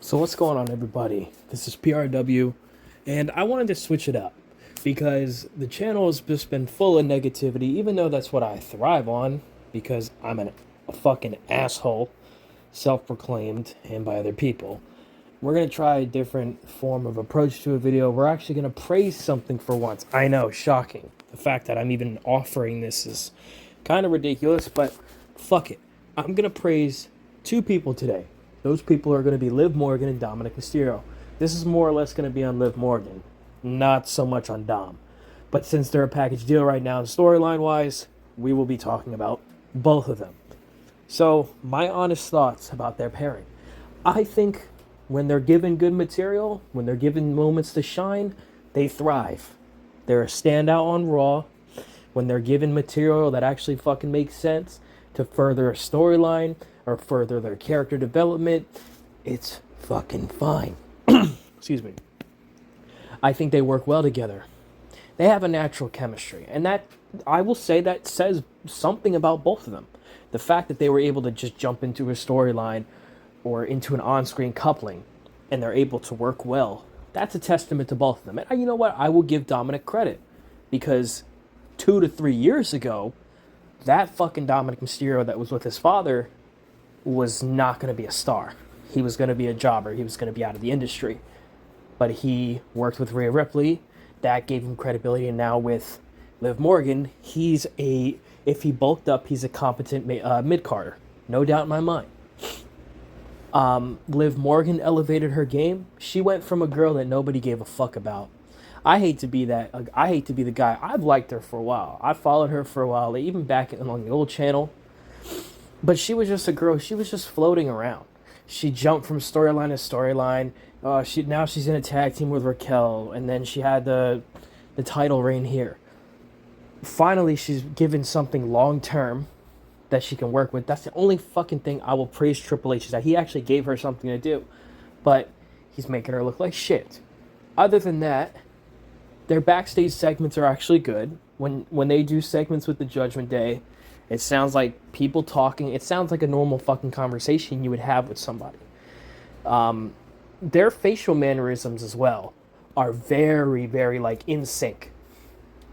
So what's going on, everybody? This is PRW, and I wanted to switch it up because the channel has just been full of negativity, even though that's what I thrive on, because I'm a fucking asshole, self-proclaimed, and by other people. We're going to try a different form of approach to a video. We're actually going to praise something for once. I know, shocking. The fact that I'm even offering this is kind of ridiculous, but fuck it. I'm going to praise two people today. Those people are going to be Liv Morgan and Dominik Mysterio. This is more or less going to be on Liv Morgan, not so much on Dom. But since they're a package deal right now, storyline-wise, we will be talking about both of them. So, my honest thoughts about their pairing. I think when they're given good material, when they're given moments to shine, they thrive. They're a standout on Raw. When they're given material that actually fucking makes sense to further a storyline or further their character development, it's fucking fine. Excuse me. I think they work well together. They have a natural chemistry, and that, I will say, that says something about both of them. The fact that they were able to just jump into a storyline or into an on-screen coupling and they're able to work well, that's a testament to both of them. And you know what? I will give Dominik credit, because 2 to 3 years ago, that fucking Dominik Mysterio that was with his father was not going to be a star. He was going to be a jobber. He was going to be out of the industry. But he worked with Rhea Ripley. That gave him credibility. And now with Liv Morgan, if he bulked up, he's a competent mid-carder. No doubt in my mind. Liv Morgan elevated her game. She went from a girl that nobody gave a fuck about. I hate to be the guy. I've liked her for a while. I followed her for a while, even back on the old channel. But she was just a girl. She was just floating around. She jumped from storyline to storyline. Now she's in a tag team with Raquel, and then she had the title reign here. Finally, she's given something long term that she can work with. That's the only fucking thing I will praise Triple H, is that he actually gave her something to do. But he's making her look like shit. Other than that, their backstage segments are actually good. When they do segments with the Judgment Day, it sounds like people talking. It sounds like a normal fucking conversation you would have with somebody. Their facial mannerisms as well are very, very, like, in sync.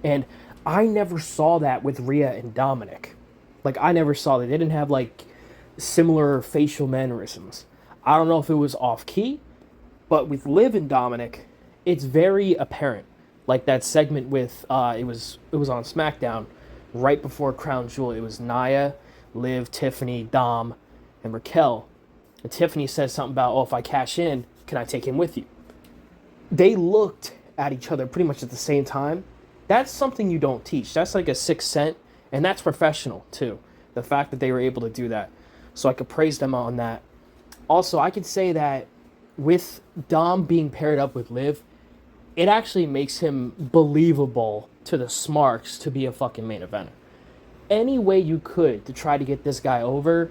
And I never saw that with Rhea and Dominik. Like, I never saw that. They didn't have, like, similar facial mannerisms. I don't know if it was off-key, but with Liv and Dominik, it's very apparent. Like that segment with, it was on SmackDown, right before Crown Jewel. It was Nia, Liv, Tiffany, Dom, and Raquel. And Tiffany says something about, oh, if I cash in, can I take him with you? They looked at each other pretty much at the same time. That's something you don't teach. That's like a sixth sense, and that's professional, too. The fact that they were able to do that. So I could praise them on that. Also, I could say that with Dom being paired up with Liv, it actually makes him believable to the Smarks to be a fucking main eventer. Any way you could to try to get this guy over,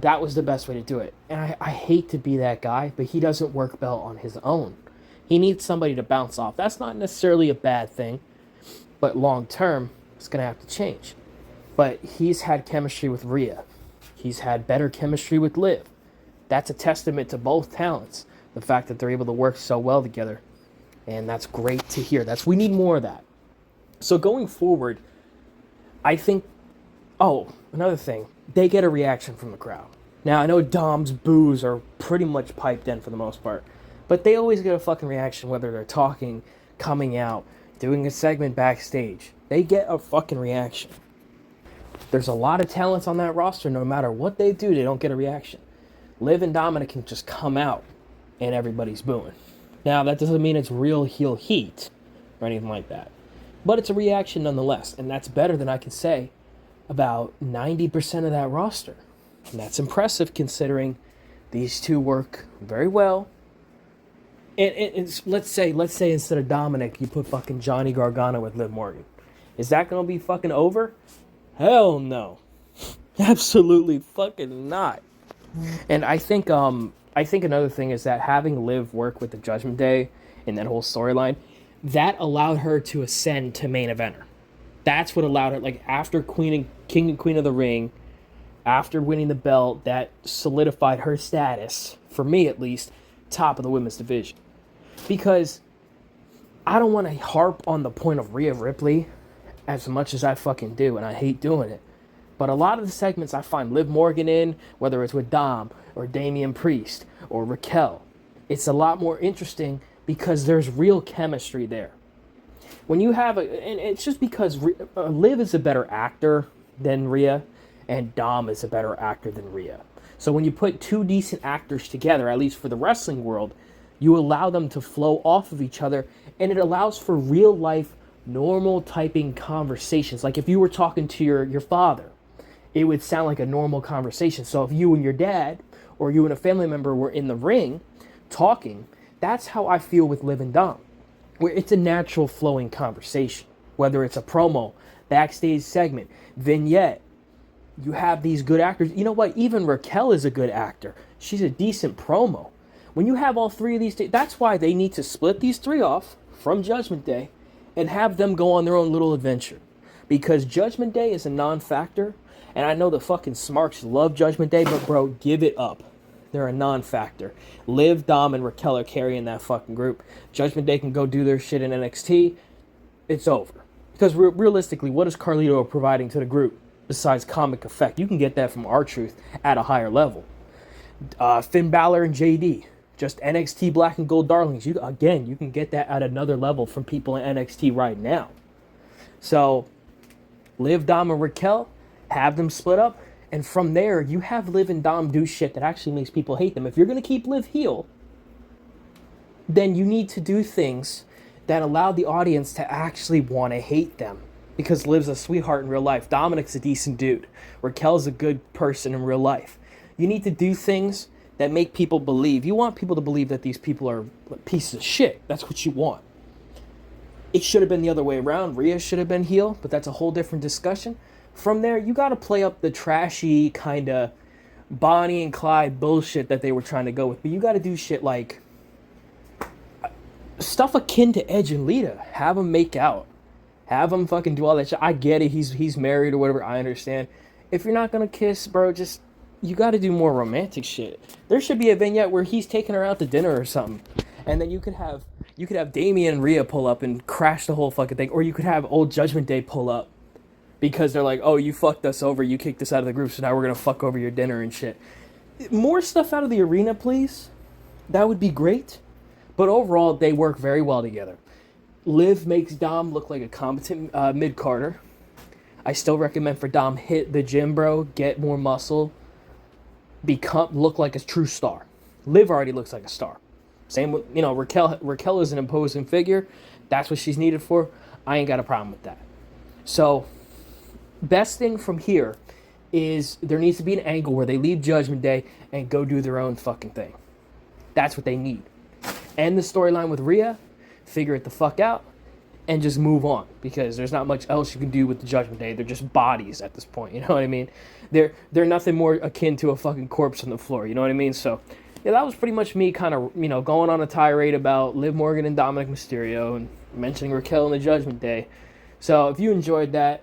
that was the best way to do it. And I hate to be that guy, but he doesn't work well on his own. He needs somebody to bounce off. That's not necessarily a bad thing, but long term, it's going to have to change. But he's had chemistry with Rhea. He's had better chemistry with Liv. That's a testament to both talents, the fact that they're able to work so well together. And that's great to hear. We need more of that. So going forward, I think, another thing, they get a reaction from the crowd. Now, I know Dom's boos are pretty much piped in for the most part, but they always get a fucking reaction, whether they're talking, coming out, doing a segment backstage. They get a fucking reaction. There's a lot of talents on that roster. No matter what they do, they don't get a reaction. Liv and Dominik can just come out and everybody's booing. Now, that doesn't mean it's real heel heat or anything like that. But it's a reaction nonetheless, and that's better than I can say about 90% of that roster. And that's impressive considering these two work very well. And let's say instead of Dominik, you put fucking Johnny Gargano with Liv Morgan. Is that going to be fucking over? Hell no. Absolutely fucking not. And I think another thing is that having Liv work with the Judgment Day in that whole storyline, that allowed her to ascend to main eventer. That's what allowed her, like, after King and Queen of the Ring, after winning the belt, that solidified her status, for me at least, top of the women's division. Because I don't want to harp on the point of Rhea Ripley as much as I fucking do, and I hate doing it. But a lot of the segments I find Liv Morgan in, whether it's with Dom or Damian Priest or Raquel, it's a lot more interesting because there's real chemistry there. When you have and it's just because Liv is a better actor than Rhea, and Dom is a better actor than Rhea. So when you put two decent actors together, at least for the wrestling world, you allow them to flow off of each other, and it allows for real life, normal typing conversations. Like if you were talking to your father, it would sound like a normal conversation. So if you and your dad or you and a family member were in the ring talking, that's how I feel with Liv and Dom, where it's a natural flowing conversation. Whether it's a promo, backstage segment, vignette, you have these good actors. You know what? Even Raquel is a good actor. She's a decent promo. When you have all three of these, that's why they need to split these three off from Judgment Day and have them go on their own little adventure. Because Judgment Day is a non-factor, and I know the fucking smarks love Judgment Day, but bro, give it up. They're a non-factor. Liv, Dom, and Raquel are carrying that fucking group. Judgment Day can go do their shit in NXT. It's over. Because realistically, what is Carlito providing to the group besides comic effect? You can get that from R-Truth at a higher level. Finn Balor and JD, just NXT Black and Gold darlings. You can get that at another level from people in NXT right now. So, Liv, Dom, and Raquel, have them split up, and from there, you have Liv and Dom do shit that actually makes people hate them. If you're going to keep Liv heel, then you need to do things that allow the audience to actually want to hate them. Because Liv's a sweetheart in real life. Dominic's a decent dude. Raquel's a good person in real life. You need to do things that make people believe. You want people to believe that these people are pieces of shit. That's what you want. It should have been the other way around. Rhea should have been heel, but that's a whole different discussion. From there, you got to play up the trashy kind of Bonnie and Clyde bullshit that they were trying to go with. But you got to do shit like stuff akin to Edge and Lita. Have them make out. Have them fucking do all that shit. I get it. He's married or whatever. I understand. If you're not going to kiss, bro, just... You got to do more romantic shit. There should be a vignette where he's taking her out to dinner or something. And then you could have Damian and Rhea pull up and crash the whole fucking thing. Or you could have old Judgment Day pull up. Because they're like, oh, you fucked us over, you kicked us out of the group, so now we're going to fuck over your dinner and shit. More stuff out of the arena, please. That would be great. But overall, they work very well together. Liv makes Dom look like a competent mid-carder. I still recommend for Dom, hit the gym, bro, get more muscle, look like a true star. Liv already looks like a star. Same with, Raquel is an imposing figure. That's what she's needed for. I ain't got a problem with that. So... best thing from here is there needs to be an angle where they leave Judgment Day and go do their own fucking thing. That's what they need. End the storyline with Rhea, figure it the fuck out, and just move on. Because there's not much else you can do with the Judgment Day. They're just bodies at this point, you know what I mean? They're nothing more akin to a fucking corpse on the floor, you know what I mean? So, yeah, that was pretty much me kind of, going on a tirade about Liv Morgan and Dominik Mysterio and mentioning Raquel and the Judgment Day. So, if you enjoyed that,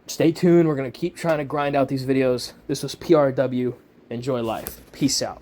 stay tuned. We're going to keep trying to grind out these videos. This was PRW. Enjoy life. Peace out.